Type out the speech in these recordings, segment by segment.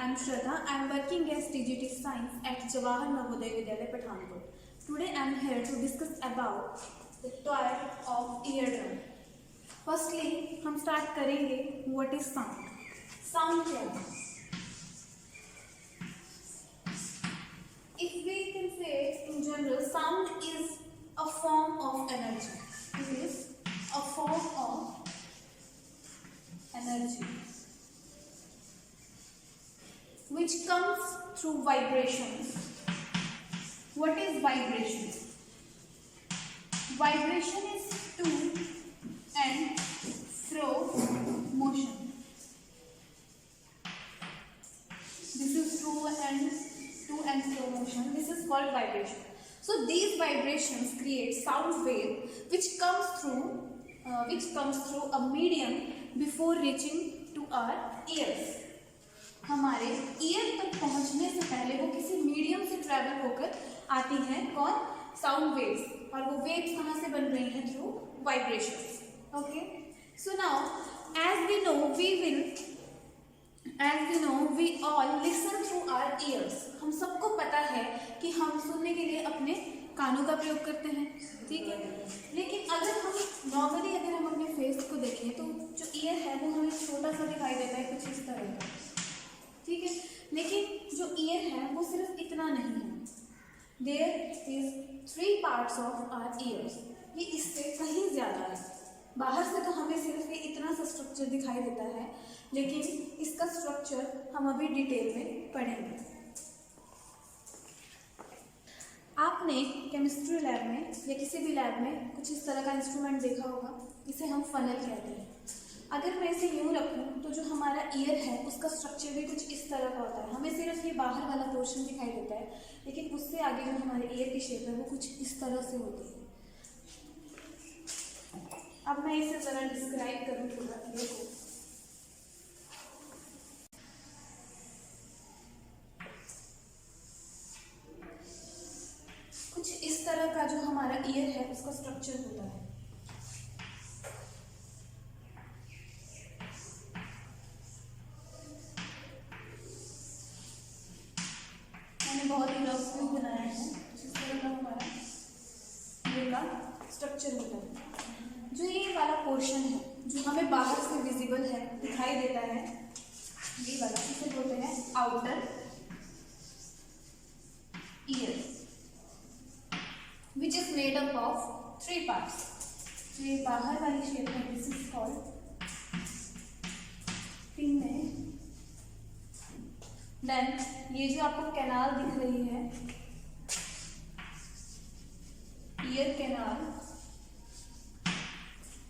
I'm Shraddha. I'm working as TGT Science at Jawahar Navodaya Vidyalaya, Pathankot. Today I'm here to discuss about the toy of eardrum. Firstly, हम start करेंगे what is sound. Sound क्या है? If we can say in general, sound is a form of energy. It is a form of energy which comes through vibrations. What is vibration? Vibration is to and fro motion. This is to and fro motion. This is called vibration. So these vibrations create sound wave which comes through a medium before reaching to our ears. हमारे year तक पहुंचने से पहले वो किसी medium से travel होकर आती हैं कौन? Sound waves. और वो वेव्स कहाँ से बन रही हैं? Through vibrations. Okay, so now as we know we all listen through our ears. हम सबको पता है कि हम सुनने के लिए अपने कानों का प्रयोग करते हैं, ठीक है. लेकिन अगर हम अपने फेस को देखें तो जो ईयर है वो हमें छोटा सा दिखाई देता है, कुछ इस तरह का, ठीक है. लेकिन जो ईयर है वो सिर्फ इतना नहीं है. There is 3 parts of our ears. ये इससे कहीं ज़्यादा है. बाहर से तो हमें सिर्फ ये इतना सा स्ट्रक्चर दिखाई देता है, लेकिन इसका स्ट्रक्चर हम अभी डिटेल में पढ़ेंगे. आपने केमिस्ट्री लैब में या किसी भी लैब में कुछ इस तरह का इंस्ट्रूमेंट देखा होगा. इसे हम फनल कहते हैं. अगर मैं इसे यूँ रखूँ तो जो हमारा ईयर है उसका स्ट्रक्चर भी कुछ इस तरह का होता है. हमें सिर्फ ये बाहर वाला पोर्शन दिखाई देता है, लेकिन उससे आगे जो हमारे ईयर की शेप है वो कुछ इस तरह से होती है. अब मैं इसे ज़रा डिस्क्राइब करूँ थोड़ा ईयर को. कुछ इस तरह का जो हमारा ईयर है उसका स्ट्रक्चर होता है. मैंने बहुत ही रफ व्यू बनाया है. जिस तरह का हमारा ईयर का स्ट्रक्चर होता है. जो ये वाला पोर्शन है जो हमें बाहर से विजिबल है, दिखाई देता है, ये वाला इसे बोलते हैं outer ear, which is made up of 3 parts. जो ये बाहर वाली शेप है दिस इज कॉल्ड पिन्ने. देन ये जो आपको कैनाल दिख रही है, year canal.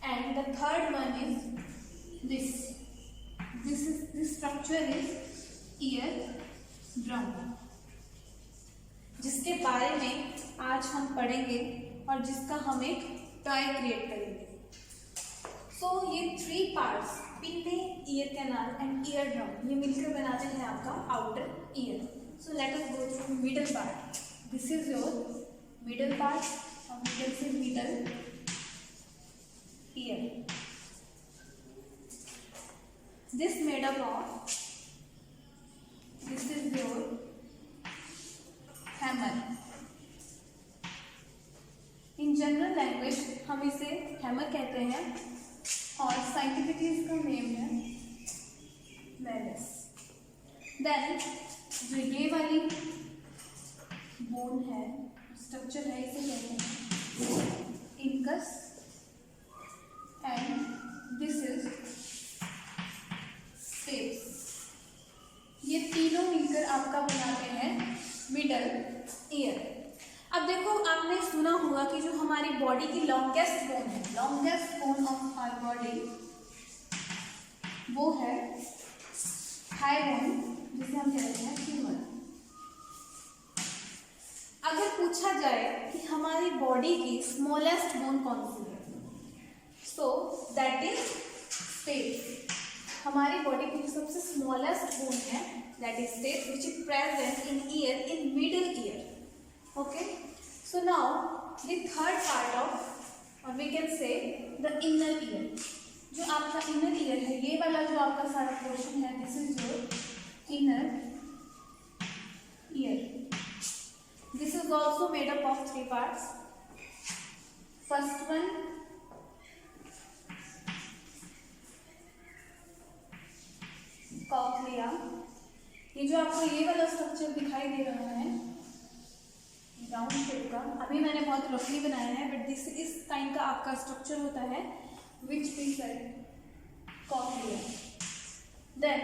And the third one is this structure is ear drum, जिसके बारे में आज हम पढ़ेंगे और जिसका हम एक टॉय क्रिएट करेंगे. सो ये 3 parts pinna, ear canal and ear drum ये मिलकर बनाते हैं आपका outer ear. So let us go through middle part. This is your middle part और we can say middle ear. This made up of this is your hammer. In general language हम इसे hammer कहते हैं और scientifically इसका name है Wallace. Then जो ये वाली बोन है, स्ट्रक्चर है, इसे कहते हैं incus. And this is steps. ये तीनों मिलकर आपका बनाते हैं मिडल ईयर. अब देखो, आपने सुना होगा कि जो हमारी बॉडी की लॉन्गेस्ट बोन है, longest bone of our body वो है थाई बोन, जिसे हम कहते हैं फीमर. अगर पूछा जाए कि हमारी बॉडी की स्मॉलेस्ट बोन कौन सी है, सो दैट इज स्टेप्स. हमारी बॉडी की सबसे स्मॉलेस्ट बोन है that is steps, which is present in year, in middle ear. Okay, so now the third part of, or we can say the inner ear. जो आपका inner ear है, ये वाला जो आपका सारा पोर्शन है, this is your inner ear. This is also made up of 3 parts. First one, cochlea. ये जो आपको ये वाला स्ट्रक्चर दिखाई दे रहा है राउंड शेप का, अभी मैंने बहुत रफली बनाया है, बट दिस इस काइंड का आपका स्ट्रक्चर होता है which we said cochlea. Then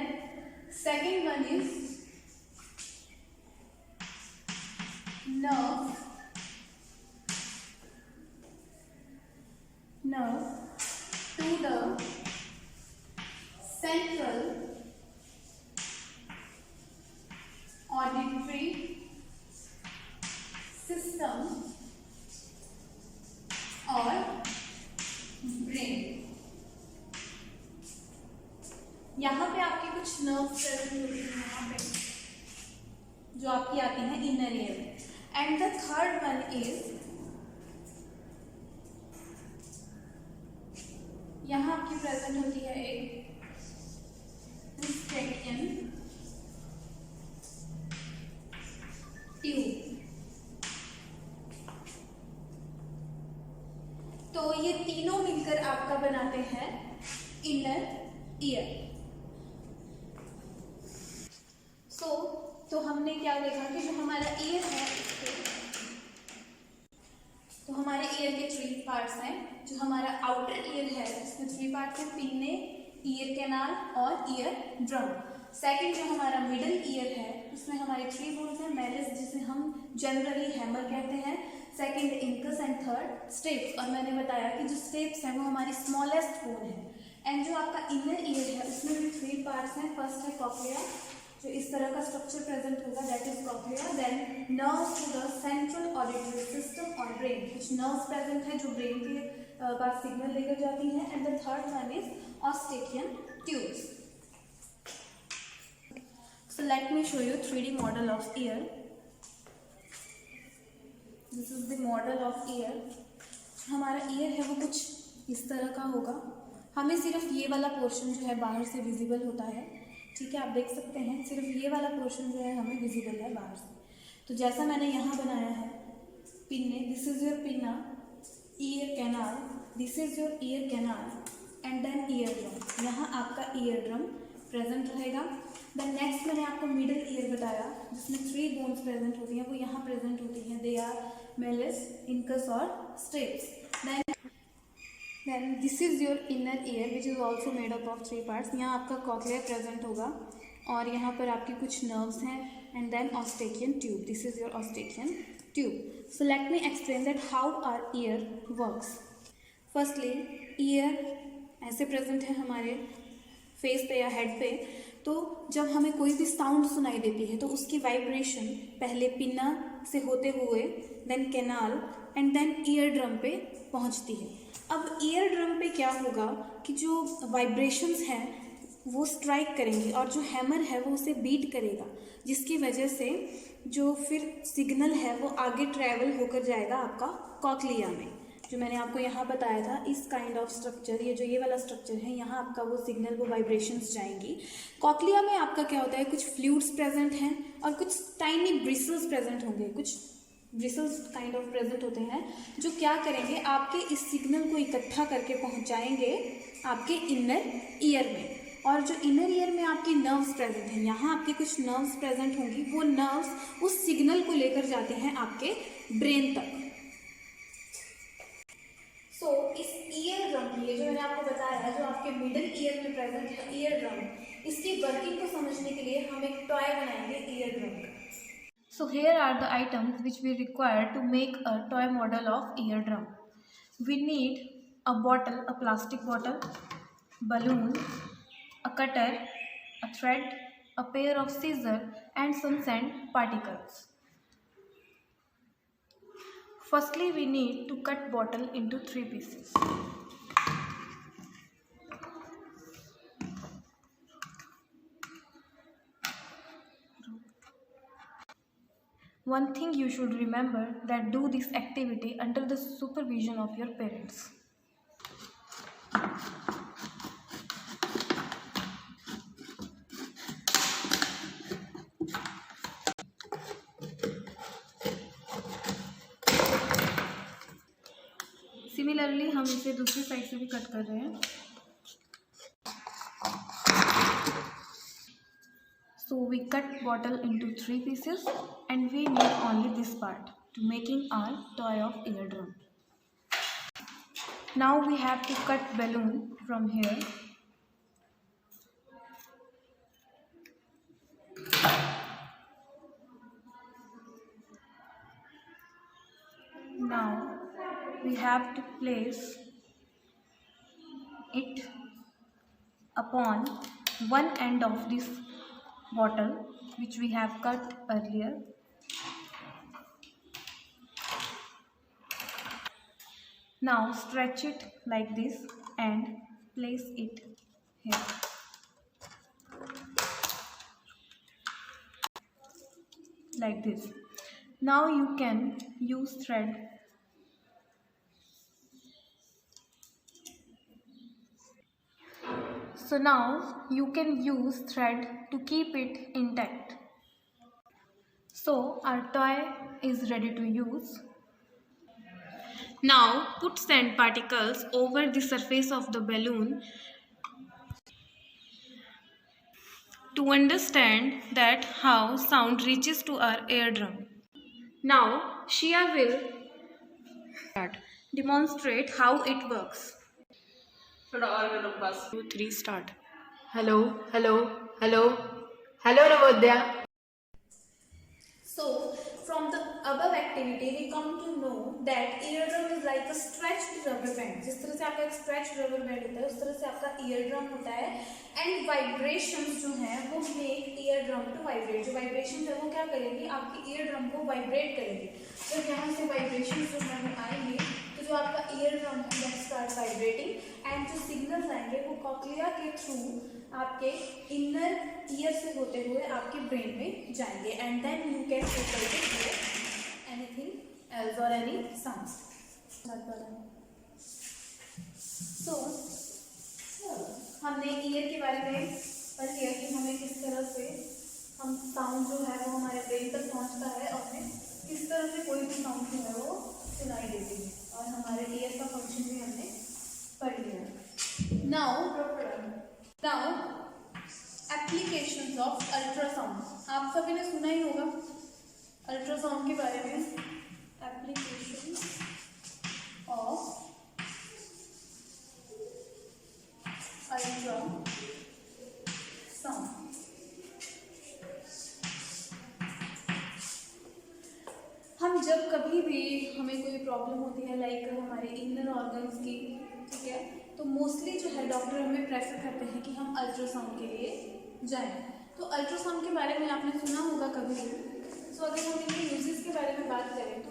second one is nerve to the central auditory system or brain. यहाँ पे आपके कुछ नर्व्स प्रेजेंट होती हैं यहाँ पे जो आपकी आती हैं इनर ईयर में. And the third one is यहाँ आपकी प्रेजेंट होती है एक ट्रेकियन ट्यूब. तो ये तीनों मिलकर आपका बनाते हैं इनर ईयर. तो हमने क्या देखा कि जो हमारा ईयर है तो हमारे ईयर के 3 पार्ट्स हैं. जो हमारा आउटर ईयर है इसमें 3 पार्ट्स हैं, पिन्ने, ईयर कैनाल और ईयर ड्रम. सेकंड जो हमारा मिडिल ईयर है उसमें हमारे 3 बोन्स हैं, मेलिस जिसे हम जनरली हैमर कहते हैं, second incus and third steps. और मैंने बताया कि जो स्टेप्स हैं वो हमारी स्मॉलेस्ट बोन है. एंड जो आपका इनर ईयर है उसमें भी 3 पार्ट्स हैं. फर्स्ट है कॉक्लिया, जो इस तरह का स्ट्रक्चर प्रेजेंट होगा, that is cochlea. Then nerves to the central auditory system और ब्रेन, कुछ नर्व्स प्रेजेंट है जो ब्रेन के पास सिग्नल लेकर जाती हैं. And the third one is eustachian tubes. So let me show you 3D model of ear. This is the model of ear. हमारा ईयर है वो कुछ इस तरह का होगा. हमें सिर्फ ये वाला पोर्शन जो है बाहर से विजिबल होता है. ठीक है, आप देख सकते हैं सिर्फ ये वाला पोर्शन जो है हमें विजिबल है बाहर से. तो जैसा मैंने यहाँ बनाया है pinnae, this is your pinna, ear canal, this is your ear canal and then eardrum. यहाँ आपका ईयर ड्रम प्रेजेंट रहेगा. देन नेक्स्ट मैंने आपको मिडिल ईयर बताया जिसमें 3 बोन्स प्रेजेंट होती हैं, वो यहाँ प्रेजेंट होती हैं. दे आर मेलिस, इनकस और steps. Then this is your inner ear which is also made up of 3 parts. यहाँ आपका कॉक्लिया प्रेजेंट होगा और यहाँ पर आपकी कुछ नर्व्स हैं. And then eustachian tube, this is your eustachian tube. So let me explain that how our ear works. Firstly ear ऐसे प्रेजेंट है हमारे फेस पे या हेड पे. तो जब हमें कोई भी साउंड सुनाई देती है तो उसकी वाइब्रेशन पहले पिन्ना से होते हुए then canal and then eardrum पे पहुंचती है. अब ईयर ड्रम पे क्या होगा कि जो वाइब्रेशंस हैं वो स्ट्राइक करेंगी और जो हैमर है वो उसे बीट करेगा, जिसकी वजह से जो फिर सिग्नल है वो आगे ट्रैवल होकर जाएगा आपका कॉक्लिया में. जो मैंने आपको यहाँ बताया था इस काइंड ऑफ स्ट्रक्चर, ये वाला स्ट्रक्चर है, यहाँ आपका वो सिग्नल वो वाइब्रेशंस जाएंगी. कॉक्लिया में आपका क्या होता है, कुछ फ्लूइड्स प्रेजेंट हैं और कुछ टाइनी ब्रिसल्स प्रेजेंट होंगे, कुछ ब्रिसल्स काइंड ऑफ प्रेजेंट होते हैं जो क्या करेंगे आपके इस सिग्नल को इकट्ठा करके पहुंचाएंगे आपके इनर ईयर में. और जो इनर ईयर में आपकी नर्व्स प्रेजेंट हैं, यहाँ आपके कुछ नर्व्स प्रेजेंट होंगी, वो नर्व्स उस सिग्नल को लेकर जाते हैं आपके ब्रेन तक. सो इस ईयर ड्रम, ये जो मैंने आपको बताया है जो आपके मिडिल ईयर में प्रेजेंट है ईयर ड्रम, इसकी वर्किंग को समझने के लिए हम एक टॉय बनाएंगे ईयर ड्रम का. So here are the items which we require to make a toy model of eardrum. We need a bottle, a plastic bottle, balloon, a cutter, a thread, a pair of scissors and some sand particles. Firstly, we need to cut bottle into 3 pieces. One thing you should remember that do this activity under the supervision of your parents. Similarly हम इसे दूसरी side से भी cut कर रहे हैं। So we cut bottle into 3 pieces and we need only this part to making our toy of eardrum. Now we have to cut balloon from here. Now we have to place it upon one end of this bottle which we have cut earlier. Now stretch it like this and place it here. Like this. Now you can use thread. So now you can use thread to keep it intact. So our toy is ready to use. Now put sand particles over the surface of the balloon to understand that how sound reaches to our eardrum. Now Shia will demonstrate how it works. थोड़ा और करो बस। 2, 3 start. Hello hello hello hello Navodaya. So from the above activity we come to know that eardrum is like a stretched rubber band. जिस तरह से आपका एक stretched rubber band होता है उस तरह से आपका eardrum होता है and vibrations जो हैं वो make eardrum to vibrate. जो vibrations है वो क्या करेगी आपकी eardrum को vibrate करेगी. जब यहाँ से vibrations जो है वो आएंगे तो जो आपका eardrum है that start vibrating and जो signals आएंगे वो cochlea के through आपके inner ear से होते हुए आपके brain में जाएंगे and then you can able to hear anything else or any sounds. So हमने ear के बारे में पढ़ लिया कि हमें किस तरह से हम sound जो है वो हमारे brain तक पहुंचता है और हमें किस तरह से कोई भी sound जो है वो सुनाई देती है और हमारे ear का function भी हमने पढ़ लिया. Now applications of ultrasound. आप सभी ने सुना ही होगा अल्ट्रासाउंड के बारे में. Application of ultrasound. हम जब कभी भी हमें कोई प्रॉब्लम होती है लाइक हमारे इनर ऑर्गन्स की, ठीक है, तो मोस्टली जो है डॉक्टर हमें प्रेफर करते हैं कि हम अल्ट्रासाउंड के लिए जाएं. तो अल्ट्रासाउंड के बारे में आपने सुना होगा कभी. सो अगर हम इनके यूजेस के बारे में बात करें तो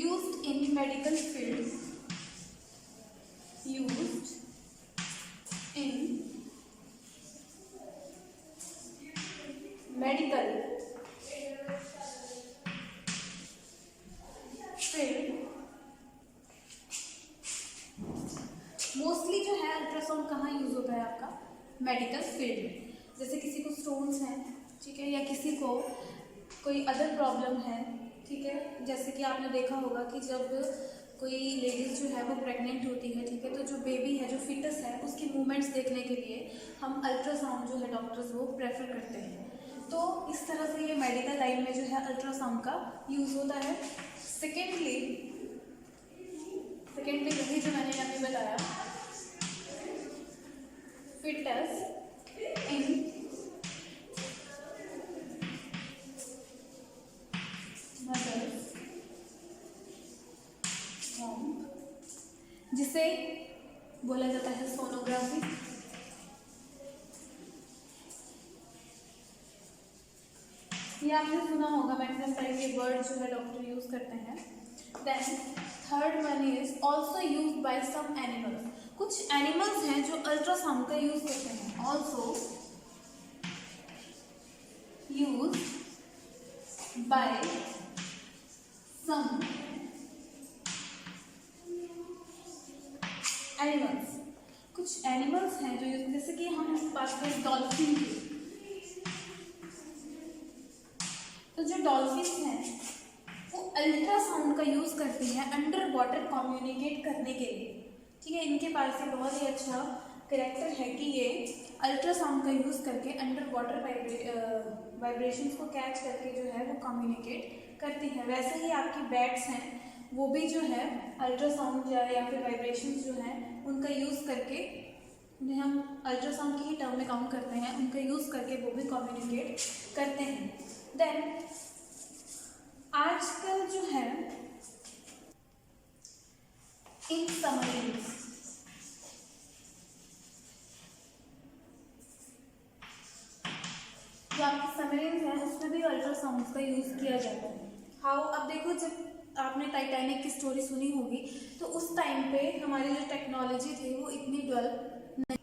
used in medical field, used in medical field. Mostly जो है अल्ट्रासाउंड कहाँ यूज होता है आपका मेडिकल फील्ड में. जैसे किसी को स्टोन्स हैं, ठीक है, या किसी को कोई अदर प्रॉब्लम है, ठीक है. जैसे कि आपने देखा होगा कि जब कोई लेडीज जो है वो प्रेग्नेंट होती है, ठीक है, तो जो बेबी है, जो फिटस है, उसकी मूवमेंट्स देखने के लिए हम अल्ट्रासाउंड जो है डॉक्टर्स वो प्रेफर करते हैं. तो इस तरह से ये मेडिकल लाइन में जो है अल्ट्रासाउंड का यूज़ होता है. सेकेंडली वही जो मैंने अभी बताया, फिटस इन मदर्स वॉम्ब, जिसे बोला जाता है सोनोग्राफी. ये आपने सुना होगा मैक्सिमम टाइम ये वर्ड जो है डॉक्टर यूज करते हैं. Then third one is also use by some animals. कुछ एनिमल्स हैं जो अल्ट्रासाउंड का यूज करते हैं. Also use by some animals. कुछ एनिमल्स हैं जो जैसे कि हम बात करें डॉल्फिन की, तो जो डॉल्फिन हैं वो अल्ट्रासाउंड का यूज़ करती हैं अंडर वाटर कम्युनिकेट करने के लिए। ठीक है, इनके पास एक बहुत ही अच्छा करेक्टर है कि ये अल्ट्रासाउंड का यूज़ करके अंडर वाटर वाइब्रेशंस को कैच करके जो है वो कम्युनिकेट करती हैं। वैसे ही आपकी बैट्स हैं वो भी जो है अल्ट्रासाउंड या फिर वाइब्रेशंस जो हैं उनका यूज़ करके, उन्हें हम अल्ट्रासाउंड की ही टर्म में काउंट करते हैं, उनका यूज़ करके वो भी कम्युनिकेट करते हैं। देन आजकल जो है इन सबमरीन्स जो आपकी सबमरीन्स हैं उसमें भी अल्ट्रासाउंड का यूज़ किया जाता है। हाउ, अब देखो, जब आपने टाइटैनिक की स्टोरी सुनी होगी तो उस टाइम पे हमारी जो टेक्नोलॉजी थी वो इतनी डेवलप नहीं,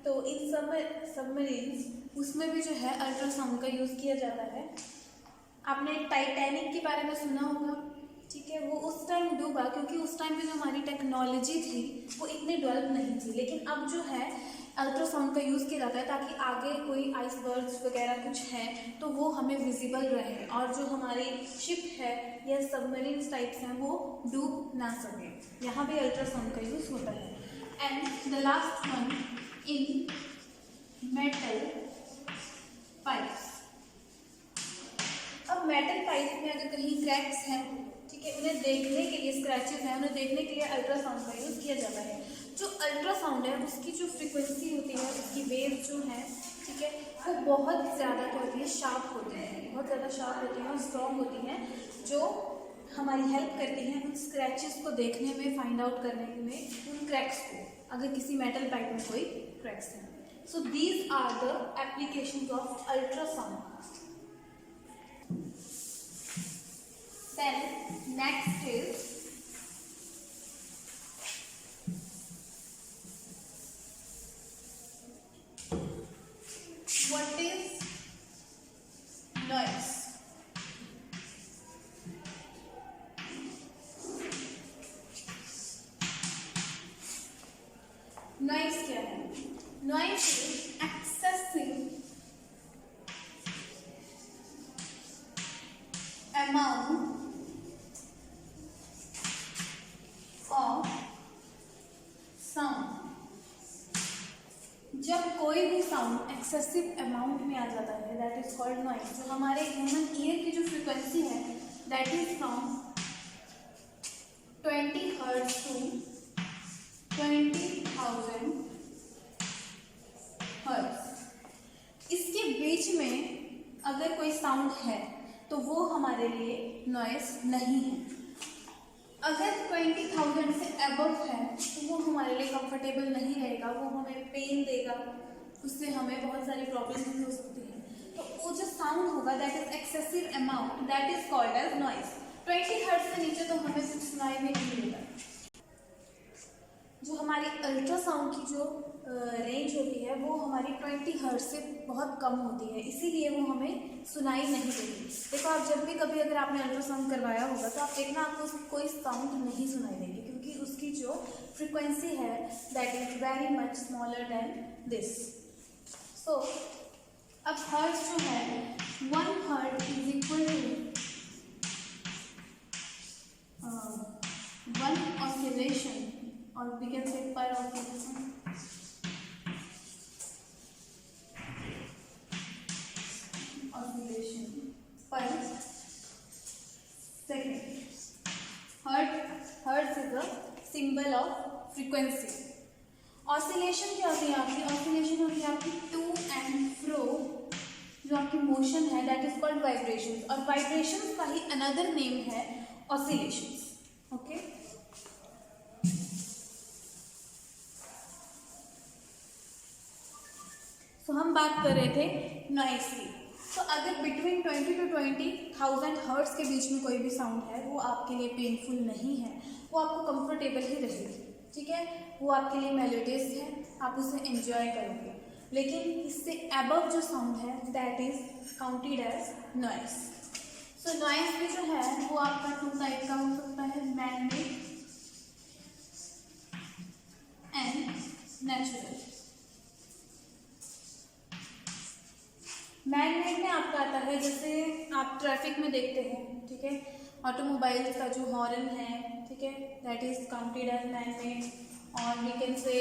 तो इन सबमरीन्स उसमें भी जो है अल्ट्रासाउंड का यूज़ किया जाता है। आपने टाइटैनिक के बारे में सुना होगा, ठीक है, वो उस टाइम डूबा क्योंकि उस टाइम पे जो हमारी टेक्नोलॉजी थी वो इतनी डेवलप नहीं थी। लेकिन अब जो है अल्ट्रासाउंड का यूज़ किया जाता है ताकि आगे कोई आइसबर्ग्स वगैरह कुछ है तो वो हमें विजिबल रहे और जो हमारी शिप है या सबमरीन टाइप्स हैं वो डूब ना सके। यहाँ भी अल्ट्रासाउंड का यूज़ होता है। And the last one, in metal pipes. अब मेटल पाइप में अगर कहीं क्रैक्स हैं, ठीक है, उन्हें देखने के लिए, स्क्रैचेस हैं, उन्हें देखने के लिए अल्ट्रासाउंड का यूज़ किया जाता है। जो अल्ट्रासाउंड है उसकी जो फ्रीक्वेंसी होती है, उसकी वेव जो है, ठीक है, वो बहुत ज़्यादा क्या होती है, शार्प होती है, बहुत ज़्यादा शार्प होती है और स्ट्रॉन्ग होती हैं, जो हमारी हेल्प करती हैं उन स्क्रैचेस को देखने में, फाइंड आउट करने में, उन क्रैक्स को, अगर किसी मेटल पाइप में कोई क्रैक्स हैं। So these are the applications of ultrasound. Then next is what is noise? Noise क्या है? Noise is excessive amount of sound। जब कोई भी साउंड एक्सेसिव अमाउंट में आ जाता है दैट इज कॉल्ड नॉइज। जो हमारे ह्यूमन ईयर की जो फ्रीक्वेंसी है that is from 20 hertz to 20,000 hertz. इसके बीच में अगर कोई साउंड है तो वो हमारे लिए नॉइज नहीं है। अगर 20,000 से अबव है तो वो हमारे लिए कंफर्टेबल नहीं रहेगा, वो हमें पेन देगा, उससे हमें बहुत सारी प्रॉब्लम्स हो सकती हैं। तो वो जो साउंड होगा that is excessive amount that is called as noise. 20 hertz से नीचे तो हमें कुछ सुनाई भी नहीं देगा। जो हमारी अल्ट्रासाउंड की जो रेंज होती है वो हमारी 20 हर्ट्ज से बहुत कम होती है, इसीलिए वो हमें सुनाई नहीं देती। देखो, आप जब भी कभी अगर आपने अल्ट्रासाउंड करवाया होगा तो आप देखना आपको कोई साउंड नहीं सुनाई देगी क्योंकि उसकी जो फ्रीक्वेंसी है that is very much smaller than this. So अब हर्ट्ज जो है 1 hertz is equal to 1 oscillation और we can say per oscillation। Oscillation per second। Hertz is a symbol of frequency। Oscillation क्या होती है आपकी? Oscillation होती है आपकी to and fro जो आपकी मोशन है that is called vibrations। और vibrations का ही another name है oscillations। Okay? तो हम बात कर रहे थे नॉइज की। तो अगर बिटवीन 20 to 20,000 हर्ट्ज के बीच में कोई भी साउंड है वो आपके लिए पेनफुल नहीं है, वो आपको कंफर्टेबल ही रहेगी, ठीक है, वो आपके लिए मेलोडियस है, आप उसे एंजॉय करोगे। लेकिन इससे अबव जो साउंड है that is counted as noise. So noise भी जो है वो आपका 2 टाइप का हो सकता है, man made and natural. Man made में आपका आता है जैसे आप ट्रैफिक में देखते हैं, ठीक है, ऑटोमोबाइल का जो हॉर्न है, ठीक है, that is counted as man made. और वी कैन से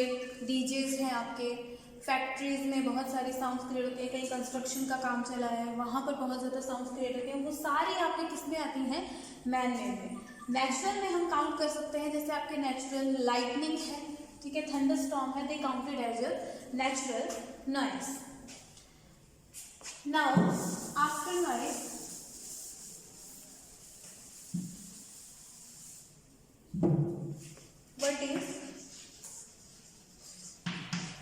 डीजेज हैं आपके, फैक्ट्रीज में बहुत सारी साउंड्स क्रिएट होते हैं, कहीं कंस्ट्रक्शन का काम चला है वहाँ पर बहुत ज़्यादा साउंड्स क्रिएट होते हैं, वो सारी आपके किस में आती हैं, मैन मेड में। नेचुरल में हम काउंट कर सकते हैं, जैसे आपके नेचुरल लाइटनिंग है, ठीक है, थंडर स्टॉर्म है, they counted as a natural noise. Now after noise what is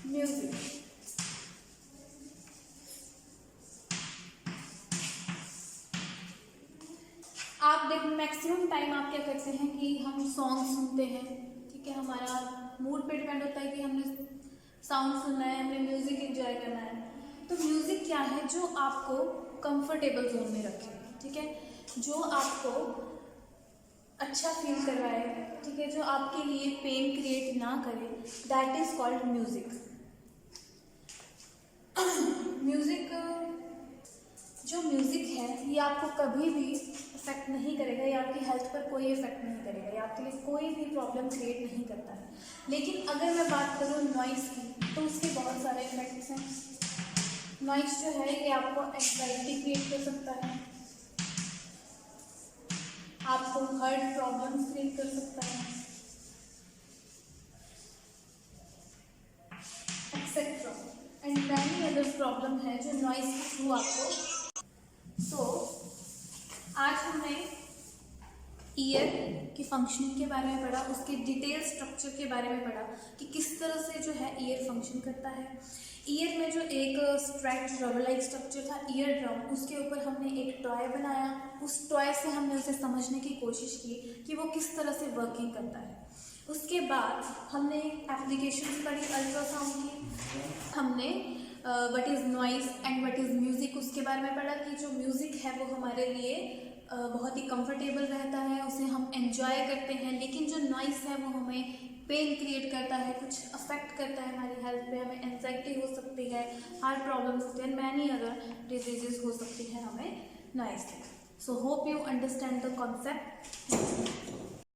music? आप देख मैक्सिमम टाइम आप क्या करते हैं कि हम सॉन्ग सुनते हैं, ठीक है, हमारा मूड पे डिपेंड होता है कि हमने साउंड सुनना है, हमें म्यूजिक एंजॉय करना है। तो म्यूजिक क्या है, जो आपको कंफर्टेबल जोन में रखे, ठीक है, जो आपको अच्छा फील करवाए, ठीक है, जो आपके लिए पेन क्रिएट ना करे, that is called music. Music, जो म्यूजिक है ये आपको कभी भी इफेक्ट नहीं करेगा, या आपकी हेल्थ पर कोई इफेक्ट नहीं करेगा, या आपके लिए कोई भी प्रॉब्लम क्रिएट नहीं करता है। लेकिन अगर मैं बात करूँ नॉइस की, तो उसके बहुत सारे इफेक्ट्स हैं। नॉइस जो है ये आपको एंजाइटी क्रिएट कर सकता है, आपको हार्ट प्रॉब्लम्स क्रिएट कर सकता है, etcetera and many other problem है जो नॉइस के थ्रू आपको। सो आज हमने ईयर की फंक्शनिंग के बारे में पढ़ा, उसके डिटेल स्ट्रक्चर के बारे में पढ़ा कि किस तरह से जो है ईयर फंक्शन करता है। ईयर में जो एक स्ट्रैक्ट रबर लाइक स्ट्रक्चर था ईयर ड्रम, उसके ऊपर हमने एक टॉय बनाया, उस टॉय से हमने उसे समझने की कोशिश की कि वो किस तरह से वर्किंग करता है। उसके बाद हमने एप्लीकेशंस पढ़ी अल्ट्रासाउंड की, हमने what is noise and what is music उसके बारे में पढ़ा कि जो म्यूज़िक है वो हमारे लिए बहुत ही कंफर्टेबल रहता है, उसे हम एंजॉय करते हैं, लेकिन जो नॉइज़ है वो हमें पेन क्रिएट करता है, कुछ अफेक्ट करता है हमारी हेल्थ पे, हमें एंजाइटी हो सकती है, हार्ट प्रॉब्लम्स होते हैं, मैनी अदर डिजीजेस हो सकती है हमें नॉइज़ से। So hope you understand the concept.